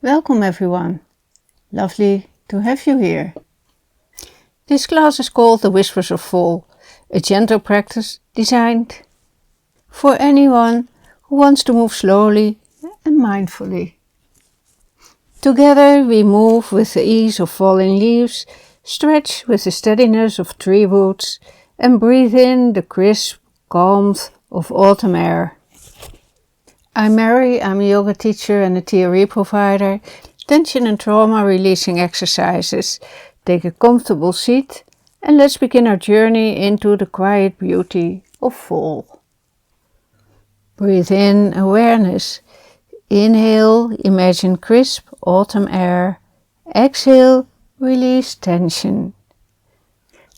Welcome everyone. Lovely to have you here. This class is called The Whispers of Fall, a gentle practice designed for anyone who wants to move slowly and mindfully. Together we move with the ease of falling leaves, stretch with the steadiness of tree roots, and breathe in the crisp calmth of autumn air. I'm Mary, I'm a yoga teacher and a theory provider. Tension and trauma releasing exercises. Take a comfortable seat and let's begin our journey into the quiet beauty of fall. Breathe in awareness. Inhale, imagine crisp autumn air. Exhale, release tension.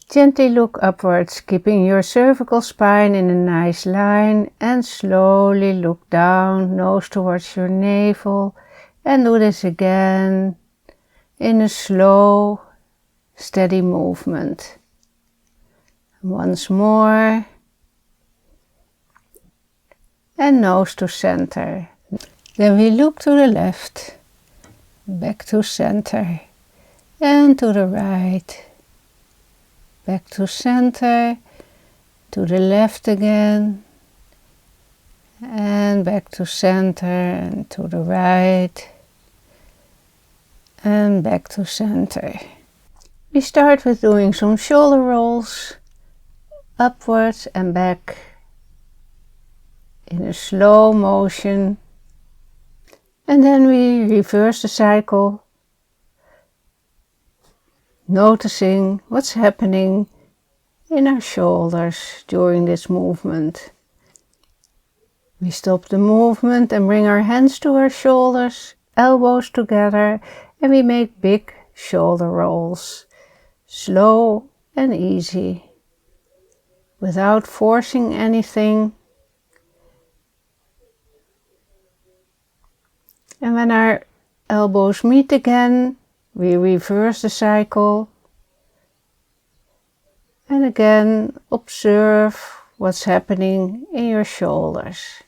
Gently look upwards, keeping your cervical spine in a nice line, and slowly look down, nose towards your navel, and do this again in a slow, steady movement. Once more, and nose to center. Then we look to the left, back to center, and to the right. Back to center, to the left again, and back to center and to the right, and back to center. We start with doing some shoulder rolls, upwards and back in a slow motion, and then we reverse the cycle, noticing what's happening in our shoulders during this movement. We stop the movement and bring our hands to our shoulders, elbows together, and we make big shoulder rolls, slow and easy, without forcing anything. And when our elbows meet again, we reverse the cycle and again observe what's happening in your shoulders.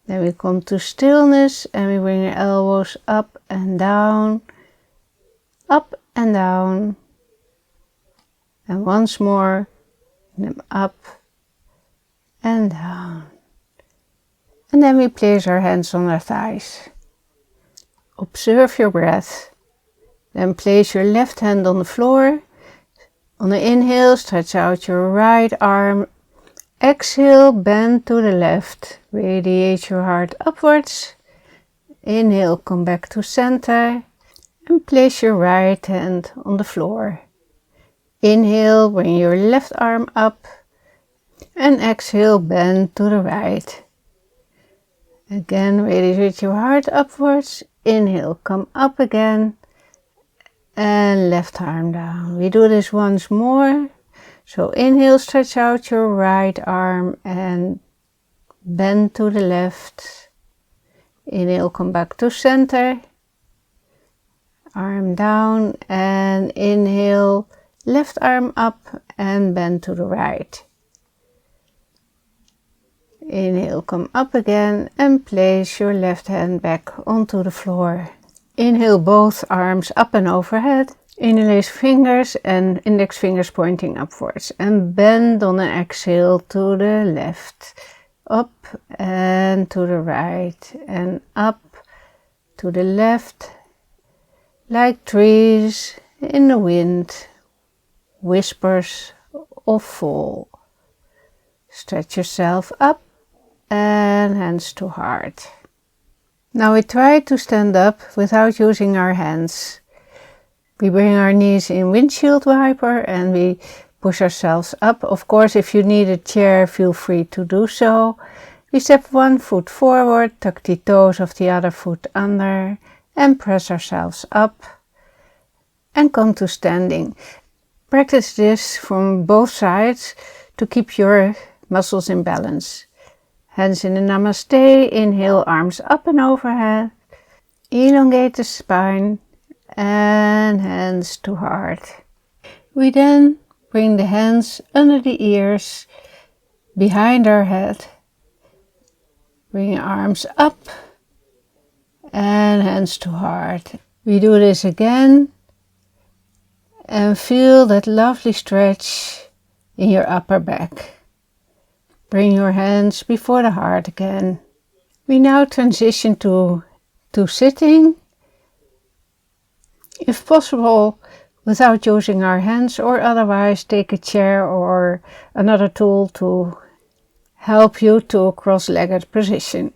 Then we come to stillness and we bring our elbows up and down, and once more, them up and down. And then we place our hands on our thighs. Observe your breath. Then place your left hand on the floor. On the inhale, stretch out your right arm. Exhale, bend to the left. Radiate your heart upwards. Inhale, come back to center. And place your right hand on the floor. Inhale, bring your left arm up. And exhale, bend to the right. Again, radiate your heart upwards. Inhale, come up again. And left arm down. We do this once more. So inhale, stretch out your right arm and bend to the left. Inhale, come back to center. Arm down and inhale, left arm up and bend to the right. Inhale, come up again and place your left hand back onto the floor. Inhale, both arms up and overhead. Interlace fingers and index fingers pointing upwards. And bend on an exhale to the left. Up and to the right. And up to the left. Like trees in the wind. Whispers of fall. Stretch yourself up. And hands to heart. Now we try to stand up without using our hands. We bring our knees in windshield wiper and we push ourselves up. Of course, if you need a chair, feel free to do so. We step one foot forward, tuck the toes of the other foot under and press ourselves up and come to standing. Practice this from both sides to keep your muscles in balance. Hands in a namaste, inhale, arms up and overhead, elongate the spine and hands to heart. We then bring the hands under the ears, behind our head, Bring your arms up and hands to heart. We do this again and feel that lovely stretch in your upper back. Bring your hands before the heart again. We now transition to sitting. If possible, without using our hands, or otherwise take a chair or another tool to help you to a cross-legged position.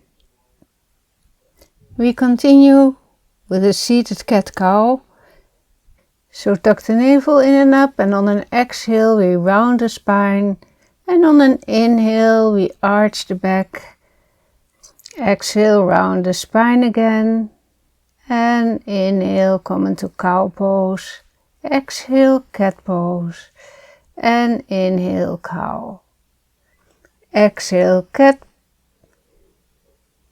We continue with a seated cat-cow. So tuck the navel in and up, and on an exhale we round the spine, and on an inhale we arch the back. Exhale, round the spine again, and inhale, come into cow pose. Exhale, cat pose, and inhale, cow. Exhale, cat,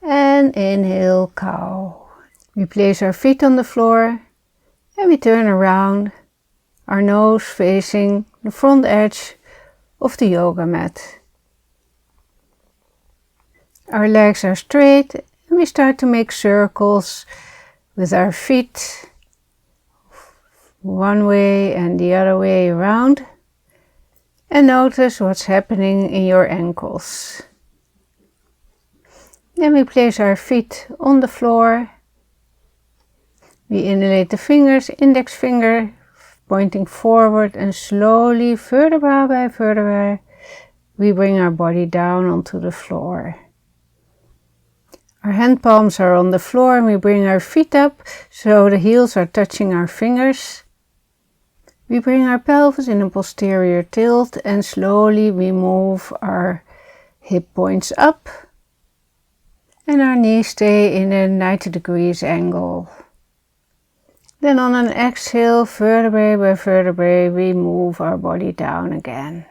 and inhale, cow. We place our feet on the floor and we turn around, our nose facing the front edge of the yoga mat. Our legs are straight and we start to make circles with our feet one way and the other way around, and notice what's happening in your ankles. Then we place our feet on the floor. We inhalate the fingers, index finger pointing forward, and slowly, vertebra by vertebra, we bring our body down onto the floor. Our hand palms are on the floor and we bring our feet up so the heels are touching our fingers. We bring our pelvis in a posterior tilt and slowly we move our hip points up and our knees stay in a 90 degrees angle. Then on an exhale, vertebrae by vertebrae, we move our body down again.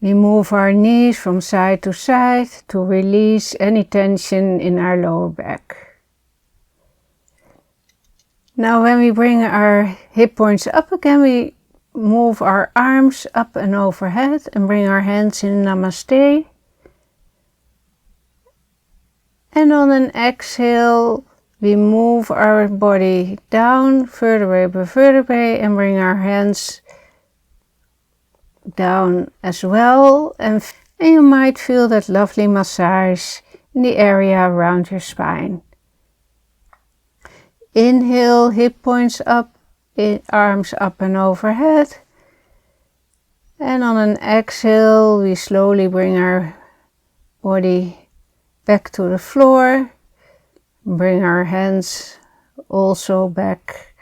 We move our knees from side to side to release any tension in our lower back. Now when we bring our hip points up again, we move our arms up and overhead and bring our hands in Namaste. And on an exhale, we move our body down vertebrae by vertebrae and bring our hands down as well, and you might feel that lovely massage in the area around your spine. Inhale, hip points up, arms up and overhead, and on an exhale we slowly bring our body back to the floor, bring our hands also back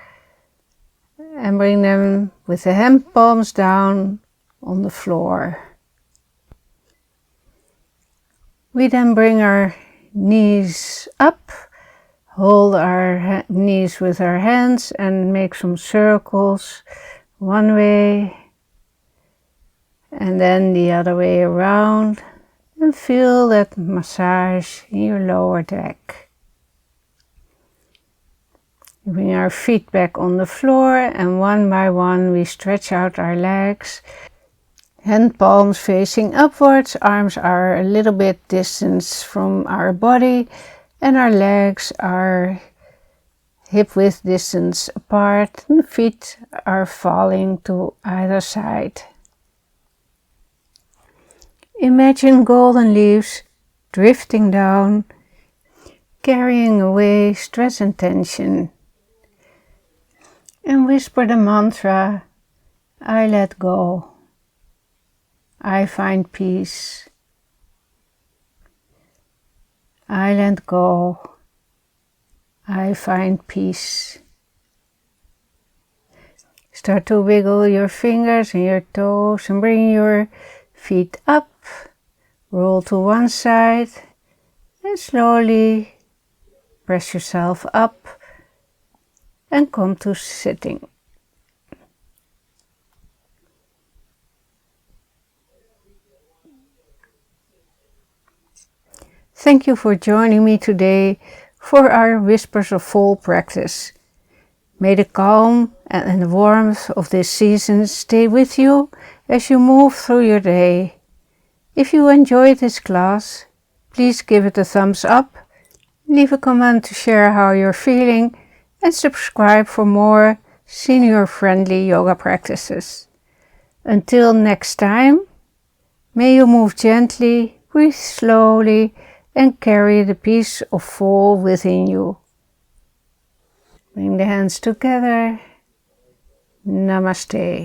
and bring them with the hand palms down on the floor. We then bring our knees up, hold our knees with our hands and make some circles one way and then the other way around, and feel that massage in your lower back. We bring our feet back on the floor and one by one we stretch out our legs. Hand palms facing upwards, arms are a little bit distance from our body and our legs are hip width distance apart and the feet are falling to either side. Imagine golden leaves drifting down, carrying away stress and tension. And whisper the mantra, I let go. I find peace. I let go. I find peace. Start to wiggle your fingers and your toes and bring your feet up. Roll to one side and slowly press yourself up and come to sitting. Thank you for joining me today for our Whispers of Fall practice. May the calm and the warmth of this season stay with you as you move through your day. If you enjoyed this class, please give it a thumbs up, leave a comment to share how you're feeling, and subscribe for more senior-friendly yoga practices. Until next time, may you move gently, breathe slowly, and carry the peace of fall within you. Bring the hands together. Namaste.